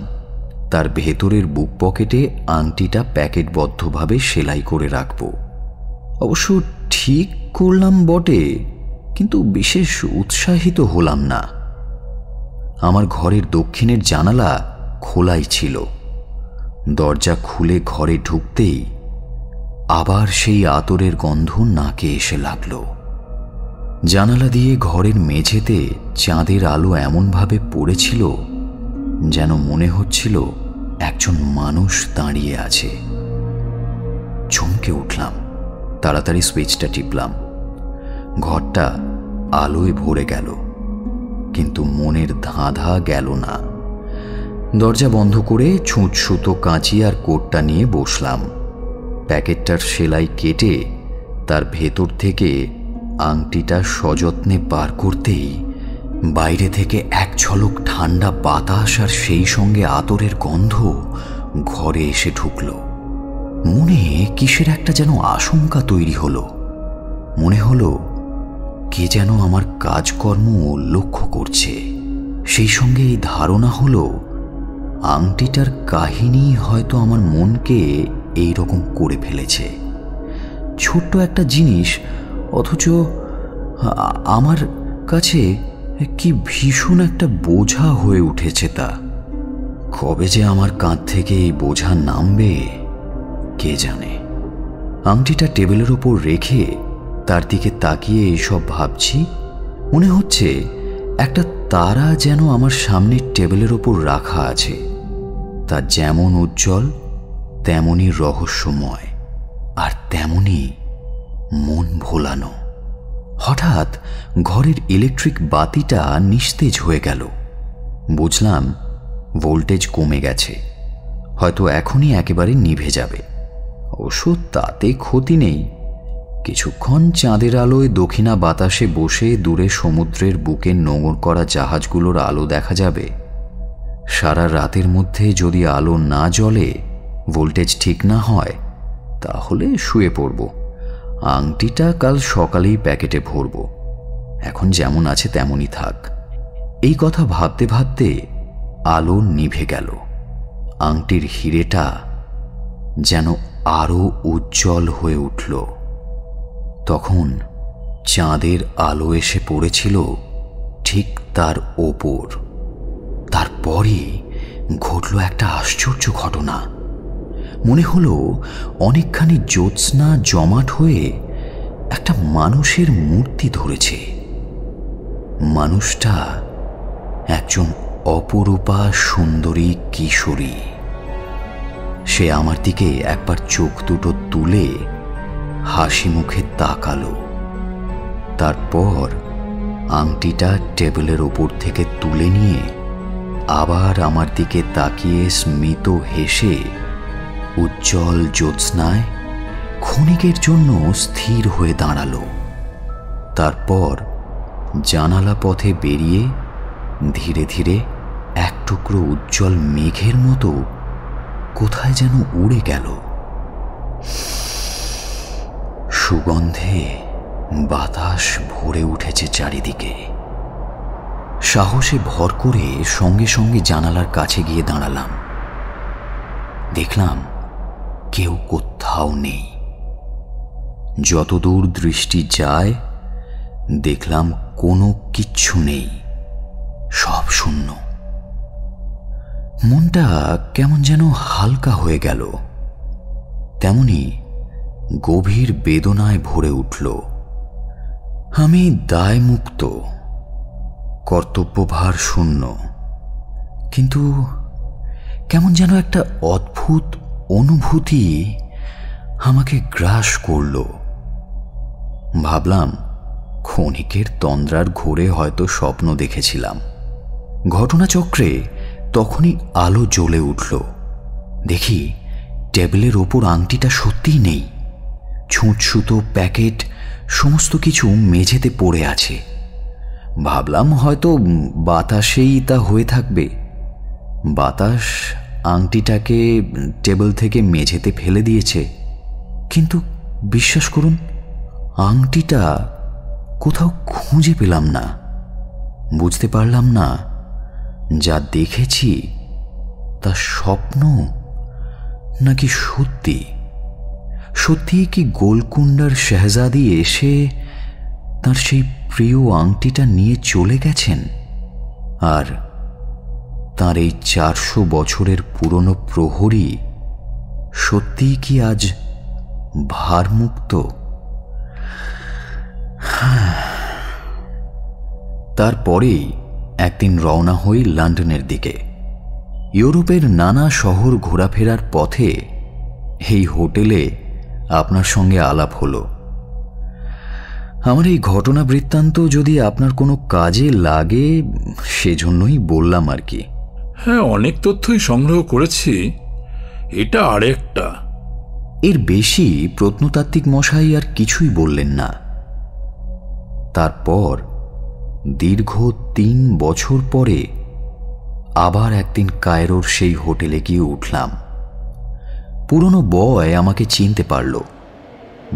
তার ভেতরের বুক পকেটে আংটিটা প্যাকেটবদ্ধভাবে সেলাই করে রাখব। অবশ্য ঠিক করলাম বটে, কিন্তু বিশেষ উৎসাহিত হলাম না। আমার ঘরের দক্ষিণের জানালা খোলাই ছিল। দরজা খুলে ঘরে ঢুকতেই আবার সেই আতরের গন্ধ নাকে এসে লাগল। জানালা দিয়ে ঘরের মেঝেতে চাঁদের আলো এমনভাবে পড়েছিল যেন মনে হচ্ছিল একজন মানুষ দাঁড়িয়ে আছে। চমকে উঠলাম, তাড়াতাড়ি সুইচটা টিপলাম। ঘরটা আলোয় ভরে গেল, কিন্তু মনের ধাঁধা গেল না। দরজা বন্ধ করে ছুঁচ সুতো, কাঁচি আর কোটটা নিয়ে বসলাম। প্যাকেটটার সেলাই কেটে তার ভেতর থেকে আংটিটা সযত্নে বার করতেই বাইরে থেকে এক ঝলক ঠান্ডা বাতাস আর সেই সঙ্গে আতরের গন্ধ ঘরে এসে ঢুকল। মনে কিসের একটা যেন আশঙ্কা তৈরি হলো। মনে হলো কে যেন আমার কাজকর্ম লক্ষ্য করছে। সেই সঙ্গে এই ধারণা হলো আংটিটার কাহিনী হয়তো আমার মনকে এই রকম করে ফেলেছে। ছোট্ট একটা জিনিস, অথচ আমার কাছে কি ভীষণ একটা বোঝা হয়ে উঠেছে তা। কবে যে আমার কাঁধ থেকে এই বোঝা নামবে কে জানে। আংটিটা টেবিলের ওপর রেখে তার দিকে তাকিয়ে এইসব ভাবছি। মনে হচ্ছে একটা তারা যেন আমার সামনে টেবিলের ওপর রাখা আছে। তা যেমন উজ্জ্বল তেমনই রহস্যময় আর তেমনই মন ভোলানো। হঠাৎ ঘরের ইলেকট্রিক বাতিটা নিস্তেজ হয়ে গেল। বুঝলাম ভোল্টেজ কমে গেছে, হয়তো এখনই একেবারে নিভে যাবে। অবশ্য তাতে ক্ষতি নেই। কিছুক্ষণ চাঁদের আলোয় দক্ষিণা বাতাসে বসে দূরে সমুদ্রের বুকে নোঙর করা জাহাজগুলোর আলো দেখা যাবে। সারা রাতের মধ্যে যদি আলো না জ্বলে, ভোল্টেজ ঠিক না হয়, তাহলে শুয়ে পড়ব। আংটিটা কাল সকালেই প্যাকেটে ভরব। এখন যেমন আছে তেমনই থাক। এই কথা ভাবতে ভাবতে আলো নিভে গেল। আংটির হিরেটা যেন আরো উজ্জ্বল হয়ে উঠল। তখন চাঁদের আলো এসে পড়েছিল ঠিক তার ওপর। তারপরই ঘটল একটা আশ্চর্য ঘটনা। মনে হলো অনেকখানি জ্যোৎস্না জমাট হয়ে একটা মানুষের মূর্তি ধরেছে। মানুষটা একজন অপরূপা সুন্দরী কিশোরী। সে আমার দিকে একবার চোখ দুটো তুলে হাসি মুখে তাকালো। তারপর আংটিটা টেবিলের ওপর থেকে তুলে নিয়ে আবার আমার দিকে তাকিয়ে স্মিত হেসে উজ্জ্বল জ্যোৎস্নায় ক্ষণিকের জন্য স্থির হয়ে দাঁড়ালো। তারপর জানালা পথে বেরিয়ে ধীরে ধীরে এক টুকরো উজ্জ্বল মেঘের মতো কোথায় যেন উড়ে গেল। সুগন্ধে বাতাস ভরে উঠেছে চারিদিকে। সাহসে ভর করে সঙ্গে সঙ্গে জানালার কাছে গিয়ে দাঁড়ালাম। দেখলাম কেউ কোথাও নেই। যতদূর দৃষ্টি যায় দেখলাম কোনো কিচ্ছু নেই, সব শূন্য। মনটা কেমন যেন হালকা হয়ে গেল, তেমনি গভীর বেদনায় ভরে উঠল। আমি দায়মুক্ত, কর্তব্যভার শূন্য, কিন্তু কেমন যেন একটা অদ্ভুত অনুভূতি আমাকে গ্রাস করল। ভাবলাম ক্ষণিকের তন্দ্রার ঘোরে হয়তো স্বপ্ন দেখেছিলাম। ঘটনাচক্রে তখনই আলো জ্বলে উঠল। দেখি টেবিলের ওপর আংটিটা সত্যিই নেই। ছুঁচ সুতো, প্যাকেট সমস্ত কিছু মেঝেতে পড়ে আছে। ভাবলাম হয়তো বাতাসেই তা হয়ে থাকবে। বাতাস আংটিটাকে টেবিল থেকে মেঝেতে ফেলে দিয়েছে। কিন্তু বিশ্বাস করুন, আংটিটা কোথাও খুঁজে পেলাম না। বুঝতে পারলাম না যা দেখেছি তা স্বপ্ন নাকি সত্যি। সত্যি কি গোলকুন্ডার শেহজাদি এসে তার সেই প্রিয় আংটিটা নিয়ে চলে গেছেন, আর তাঁর এই 400 বছরের পুরনো প্রহরী সত্যিই কি আজ ভারমুক্ত? তারপরেই একদিন রওনা হই লন্ডনের দিকে। ইউরোপের নানা শহর ঘোরাফেরার পথে এই হোটেলে আপনার সঙ্গে আলাপ হলো। আমার এই ঘটনা বৃত্তান্ত যদি আপনার কোনো কাজে লাগে সেজন্যই বললাম আর কি।
হ্যাঁ, অনেক তথ্যই সংগ্রহ করেছি, এটা আরেকটা।
এর বেশি প্রত্নতাত্ত্বিক মশাই আর কিছুই বললেন না। তারপর দীর্ঘ 3 বছর পরে আবার একদিন কায়রোর সেই হোটেলে গিয়ে উঠলাম। পুরনো বয় আমাকে চিনতে পারল,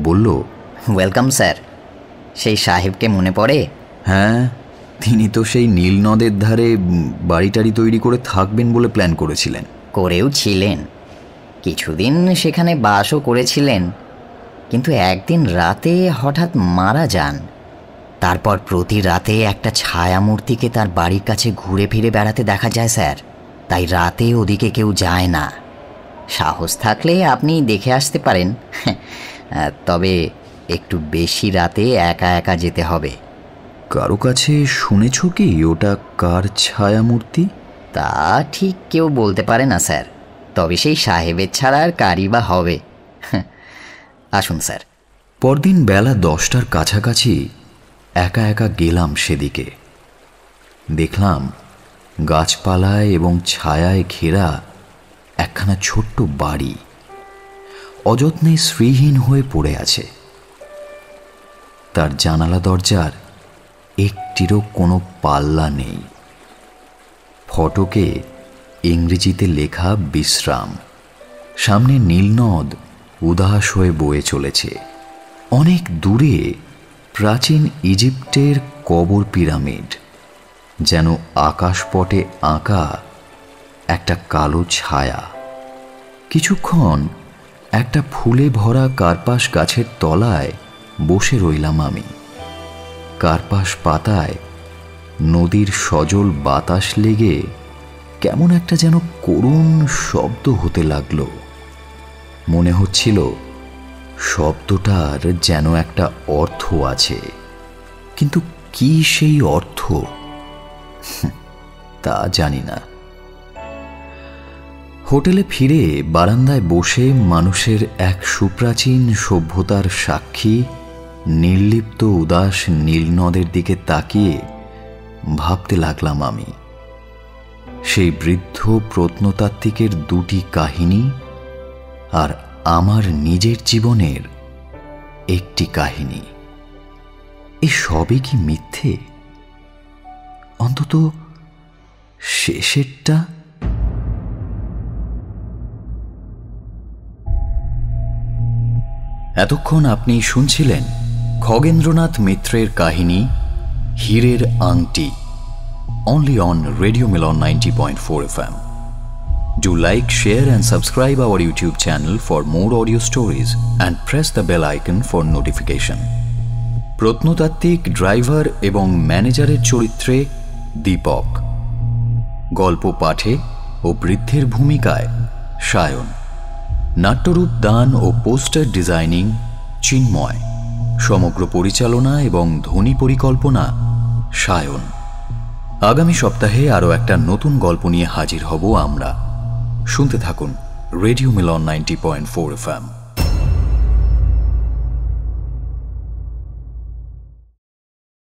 বলল,
ওয়েলকাম স্যার। সেই সাহেবকে মনে পড়ে?
হ্যাঁ, তিনি তো সেই নীল নদের ধারে বাড়িটারি তৈরি করে থাকবেন বলে প্ল্যান করেছিলেন।
করেও ছিলেন, কিছুদিন সেখানে বাসও করেছিলেন, কিন্তু একদিন রাতে হঠাৎ মারা যান। তারপর প্রতি রাতে একটা ছায়ামূর্তিকে তার বাড়ির কাছে ঘুরে ফিরে বেড়াতে দেখা যায় স্যার। তাই রাতে ওদিকে কেউ যায় না। সাহস থাকলে আপনি দেখে আসতে পারেন, তবে একটু বেশি রাতে একা একা যেতে হবে।
কারো কাছে শুনেছ কি ওটা কার ছায়ামূর্তি?
তা ঠিক কেউ বলতে পারে না স্যার, তবে সেই সাহেবের ছাড়া আর কারই বা হবে। আসুন স্যার।
পরদিন বেলা 10টার কাছাকাছি একা একা গেলাম সেদিকে। দেখলাম গাছপালায় এবং ছায়ায় ঘেরা একখানা ছোট্ট বাড়ি অযত্নে শ্রীহীন হয়ে পড়ে আছে। তার জানালা দরজার একটিরও কোনো পাল্লা নেই। ফটকে ইংরেজিতে লেখা বিশ্রাম। সামনে নীলনদ উদাস হয়ে বয়ে চলেছে। অনেক দূরে প্রাচীন ইজিপ্টের কবর পিরামিড, যেন আকাশপটে আঁকা একটা কালো ছায়া। কিছুক্ষণ একটা ফুলে ভরা কার্পাস গাছের তলায় বসে রইলাম আমি। কার্পাস পাতায় নদীর সজল বাতাস লেগে কেমন একটা যেন করুণ শব্দ হতে লাগলো। মনে হচ্ছিল শব্দটার যেন একটা অর্থ আছে, কিন্তু কি সেই অর্থ তা জানি না। হোটেলে ফিরে বারান্দায় বসে মানুষের এক সুপ্রাচীন সভ্যতার সাক্ষী নির্লিপ্ত উদাস নীলনদের দিকে তাকিয়ে ভাবতে লাগলাম আমি। সেই বৃদ্ধ প্রত্নতাত্ত্বিকের 2টি কাহিনী আর আমার নিজের জীবনের একটি কাহিনী, এ সবই কি মিথ্যে? অন্তত শেষেরটা। এতক্ষণ আপনি শুনছিলেন খগেন্দ্রনাথ মিত্রের কাহিনী হীরের আংটি, only on Radio Milan 90.4 FM. Do like, share and subscribe our YouTube channel for more audio stories and press the bell icon for notification. প্রত্নতাত্ত্বিক ড্রাইভার এবং ম্যানেজারের চরিত্রে দীপক, গল্প পাঠে ও বৃদ্ধের ভূমিকায় সায়ন, নাট্যরূপ দান ও পোস্টার ডিজাইনিং চিন্ময়, সমগ্র পরিচালনা এবং ধ্বনি পরিকল্পনা সায়ন। আগামী সপ্তাহে আরও একটা নতুন গল্প নিয়ে হাজির হব আমরা। শুনতে থাকুন রেডিও মিলন 90.4 FM।